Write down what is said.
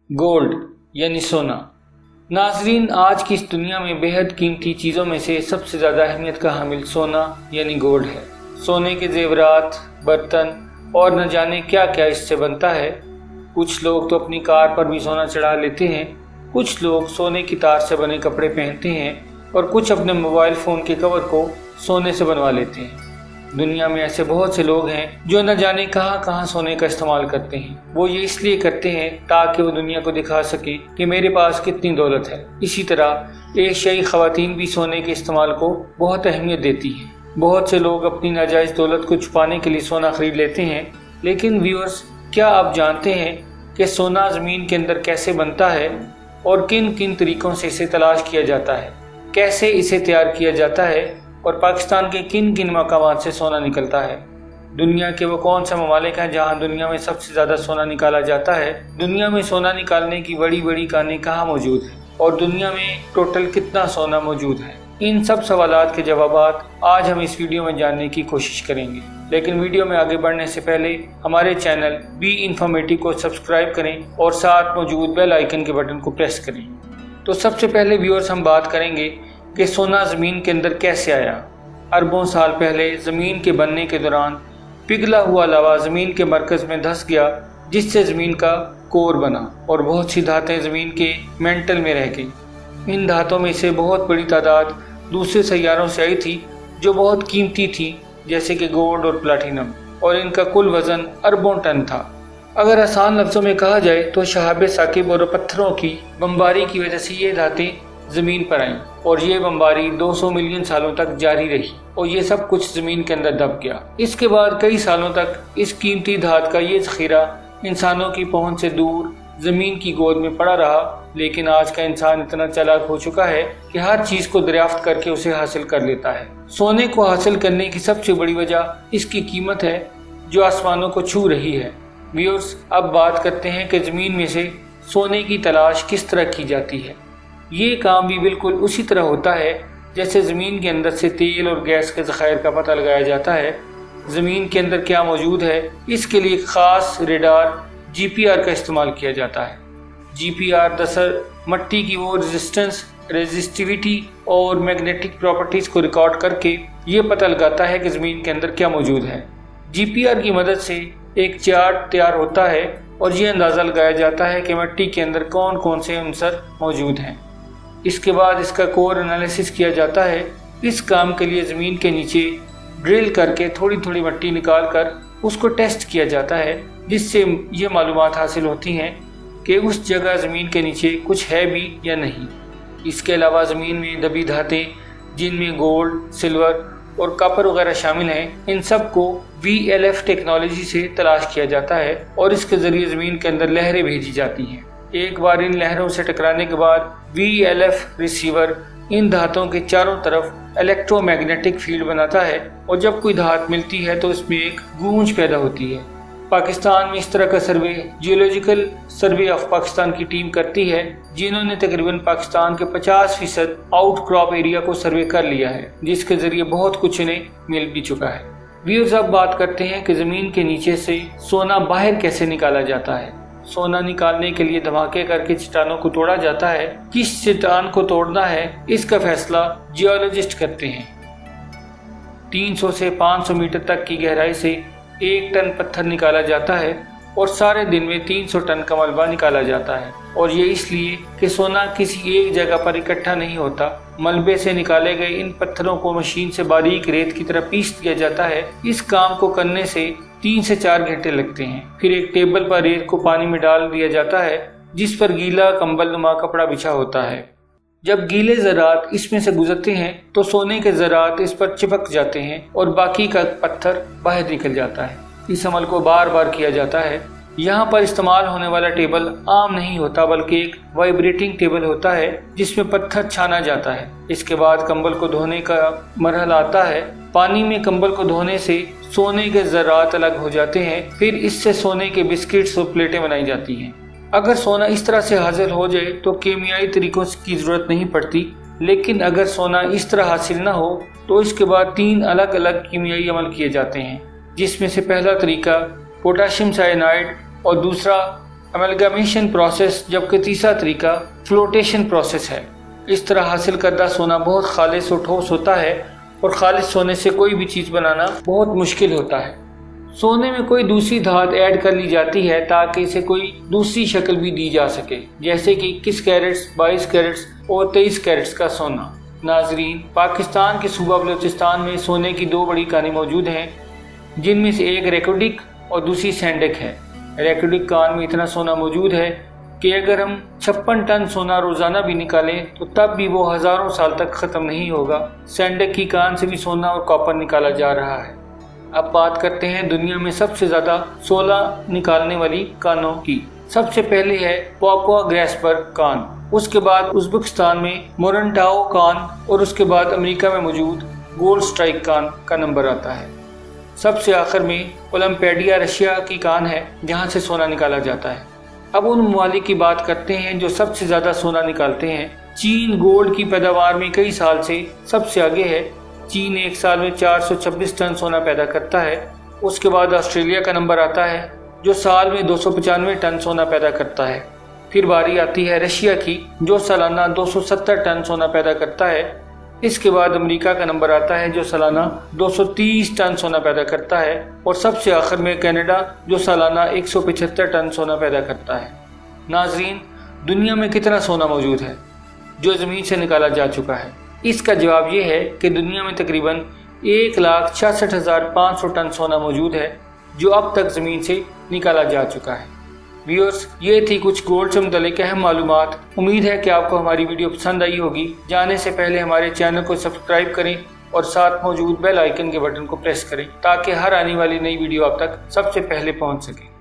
Gold यानी सोना। नाजरीन, आज की इस दुनिया में बेहद कीमती चीज़ों में से सबसे ज़्यादा अहमियत का हामिल सोना यानी गोल्ड है। सोने के जेवरात, बर्तन और न जाने क्या क्या इससे बनता है। कुछ लोग तो अपनी कार पर भी सोना चढ़ा लेते हैं, कुछ लोग सोने की तार से बने कपड़े पहनते हैं और कुछ अपने मोबाइल फ़ोन के कवर को सोने से बनवा लेते हैं। दुनिया में ऐसे बहुत से लोग हैं जो न जाने कहाँ कहाँ सोने का इस्तेमाल करते हैं। वो ये इसलिए करते हैं ताकि वो दुनिया को दिखा सके कि मेरे पास कितनी दौलत है। इसी तरह एशियाई ख़वातीन भी सोने के इस्तेमाल को बहुत अहमियत देती हैं। बहुत से लोग अपनी नाजायज़ दौलत को छुपाने के लिए सोना खरीद लेते हैं। लेकिन व्यूअर्स, क्या आप जानते हैं कि सोना ज़मीन के अंदर कैसे बनता है और किन किन तरीक़ों से इसे तलाश किया जाता है, कैसे इसे तैयार किया जाता है और पाकिस्तान के किन किन मकामात से सोना निकलता है। दुनिया के वो कौन से ममालिक हैं जहां दुनिया में सबसे ज़्यादा सोना निकाला जाता है। दुनिया में सोना निकालने की बड़ी बड़ी खानें कहाँ मौजूद हैं और दुनिया में टोटल कितना सोना मौजूद है। इन सब सवालात के जवाबात आज हम इस वीडियो में जानने की कोशिश करेंगे। लेकिन वीडियो में आगे बढ़ने से पहले हमारे चैनल बी इन्फॉर्मेटिव को सब्सक्राइब करें और साथ मौजूद बेल आइकन के बटन को प्रेस करें। तो सबसे पहले व्यूअर्स, हम बात करेंगे कि सोना ज़मीन के अंदर कैसे आया। अरबों साल पहले ज़मीन के बनने के दौरान पिघला हुआ लावा ज़मीन के मरकज़ में धंस गया, जिससे ज़मीन का कोर बना और बहुत सी धातें ज़मीन के मेंटल में रह गई। इन धातों में से बहुत बड़ी तादाद दूसरे सैयारों से आई थी जो बहुत कीमती थी, जैसे कि गोल्ड और प्लाटिनम, और इनका कुल वज़न अरबों टन था। अगर आसान लफ्ज़ों में कहा जाए तो शहाब साकिब और पत्थरों की बमबारी की वजह से ये धातें ज़मीन पर आईं और ये बमबारी 200 मिलियन सालों तक जारी रही और ये सब कुछ ज़मीन के अंदर दब गया। इसके बाद कई सालों तक इस कीमती धात का ये ज़ख़ीरा इंसानों की पहुंच से दूर ज़मीन की गोद में पड़ा रहा। लेकिन आज का इंसान इतना चालाक हो चुका है कि हर चीज़ को दरियाफ्त करके उसे हासिल कर लेता है। सोने को हासिल करने की सबसे बड़ी वजह इसकी कीमत है जो आसमानों को छू रही है। व्यूअर्स, अब बात करते हैं कि ज़मीन में से सोने की तलाश किस तरह की जाती है। ये काम भी बिल्कुल उसी तरह होता है जैसे ज़मीन के अंदर से तेल और गैस के ज़खायर का पता लगाया जाता है। ज़मीन के अंदर क्या मौजूद है, इसके लिए ख़ास रेडार GPR का इस्तेमाल किया जाता है। GPR दरअसल मिट्टी की वो रेजिस्टिविटी और मैग्नेटिक प्रॉपर्टीज़ को रिकॉर्ड करके ये पता लगाता है कि ज़मीन के अंदर क्या मौजूद है। GPR की मदद से एक चार्ट तैयार होता है और ये अंदाज़ा लगाया जाता है कि मिट्टी के अंदर कौन कौन से अंसर मौजूद हैं। इसके बाद इसका कोर एनालिसिस किया जाता है। इस काम के लिए ज़मीन के नीचे ड्रिल करके थोड़ी थोड़ी मिट्टी निकाल कर उसको टेस्ट किया जाता है, जिससे ये मालूमात हासिल होती हैं कि उस जगह ज़मीन के नीचे कुछ है भी या नहीं। इसके अलावा ज़मीन में दबी धातें जिनमें गोल्ड, सिल्वर और कॉपर वगैरह शामिल हैं, इन सब को VLF टेक्नोलॉजी से तलाश किया जाता है और इसके ज़रिए ज़मीन के अंदर लहरें भेजी जाती हैं। एक बार इन लहरों से टकराने के बाद VLF रिसीवर इन धातों के चारों तरफ इलेक्ट्रोमैग्नेटिक फील्ड बनाता है और जब कोई धात मिलती है तो इसमें एक गूंज पैदा होती है। पाकिस्तान में इस तरह का सर्वे जियोलॉजिकल सर्वे ऑफ पाकिस्तान की टीम करती है, जिन्होंने तकरीबन पाकिस्तान के 50% आउटक्रॉप एरिया को सर्वे कर लिया है, जिसके ज़रिए बहुत कुछ इन्हें मिल भी चुका है। व्यूअर्स, अब बात करते हैं कि ज़मीन के नीचे से सोना बाहर कैसे निकाला जाता है। सोना निकालने के लिए धमाके करके चट्टानों को तोड़ा जाता है। किस चट्टान को तोड़ना है, इसका फैसला जियोलॉजिस्ट करते हैं। 300 से 500 मीटर तक की गहराई से 1 टन पत्थर निकाला जाता है और सारे दिन में 300 टन का मलबा निकाला जाता है। और ये इसलिए कि सोना किसी एक जगह पर इकट्ठा नहीं होता। मलबे से निकाले गए इन पत्थरों को मशीन से बारीक रेत की तरह पीस दिया जाता है। इस काम को करने से 3 से 4 घंटे लगते हैं। फिर एक टेबल पर रेत को पानी में डाल दिया जाता है, जिस पर गीला कंबल नुमा कपड़ा बिछा होता है। जब गीले ज़रात इसमें से गुजरते हैं तो सोने के ज़रात इस पर चिपक जाते हैं और बाकी का पत्थर बाहर निकल जाता है। इस अमल को बार बार किया जाता है। यहाँ पर इस्तेमाल होने वाला टेबल आम नहीं होता, बल्कि एक वाइब्रेटिंग टेबल होता है जिसमें पत्थर छाना जाता है। इसके बाद कंबल को धोने का मरहला आता है। पानी में कंबल को धोने से सोने के ज़रात अलग हो जाते हैं। फिर इससे सोने के बिस्किट्स और प्लेटें बनाई जाती हैं। अगर सोना इस तरह से हासिल हो जाए तो कीमियाई तरीकों की ज़रूरत नहीं पड़ती। लेकिन अगर सोना इस तरह हासिल ना हो तो इसके बाद 3 अलग अलग कीमियाई अमल किए जाते हैं, जिसमें से पहला तरीका पोटाशियम साइनाइड और दूसरा अमेलगमेशन प्रोसेस, जबकि तीसरा तरीका फ्लोटेशन प्रोसेस है। इस तरह हासिल करदा सोना बहुत खालिस और ठोस होता है और खालिस सोने से कोई भी चीज़ बनाना बहुत मुश्किल होता है। सोने में कोई दूसरी धात ऐड कर ली जाती है ताकि इसे कोई दूसरी शक्ल भी दी जा सके, जैसे कि 21 कैरेट्स, 22 कैरेट्स और 23 कैरेट्स का सोना। नाजरीन, पाकिस्तान के सूबा बलूचिस्तान में सोने की दो बड़ी कानें मौजूद हैं, जिनमें से एक रेकोडिक और दूसरी सैंडक है। रेकोडिक कान में इतना सोना मौजूद है कि अगर हम 56 टन सोना रोजाना भी निकालें तो तब भी वो हजारों साल तक खत्म नहीं होगा। सैंडक की कान से भी सोना और कॉपर निकाला जा रहा है। अब बात करते हैं दुनिया में सबसे ज्यादा सोना निकालने वाली कानों की। सबसे पहले है पापुआ ग्रेसबर्ग कान, उसके बाद उज़्बेकिस्तान में मोरनटाओ कान और उसके बाद अमेरिका में मौजूद गोल्ड स्ट्राइक कान का नंबर आता है। सबसे आखिर में ओलंपियाडिया रशिया की कान है, जहां से सोना निकाला जाता है। अब उन ममालिक की बात करते हैं जो सबसे ज्यादा सोना निकालते हैं। चीन गोल्ड की पैदावार में कई साल से सबसे आगे है। चीन एक साल में 426 टन सोना पैदा करता है। उसके बाद ऑस्ट्रेलिया का नंबर आता है, जो साल में 295 टन सोना पैदा करता है। फिर बारी आती है रशिया की, जो सालाना 270 टन सोना पैदा करता है। इसके बाद अमेरिका का नंबर आता है, जो सालाना 230 टन सोना पैदा करता है। और सबसे आखिर में कनाडा, जो सालाना 175 टन सोना पैदा करता है। नाजरीन, दुनिया में कितना सोना मौजूद है जो ज़मीन से निकाला जा चुका है? इसका जवाब ये है कि दुनिया में तकरीबन 1,66,500 टन सोना मौजूद है जो अब तक ज़मीन से निकाला जा चुका है। व्यूअर्स, ये थी कुछ गोल्ड से मुताल्लिक़ अहम मालूमात। उम्मीद है कि आपको हमारी वीडियो पसंद आई होगी। जाने से पहले हमारे चैनल को सब्सक्राइब करें और साथ मौजूद बेल आइकन के बटन को प्रेस करें ताकि हर आने वाली नई वीडियो आप तक सबसे पहले पहुंच सके।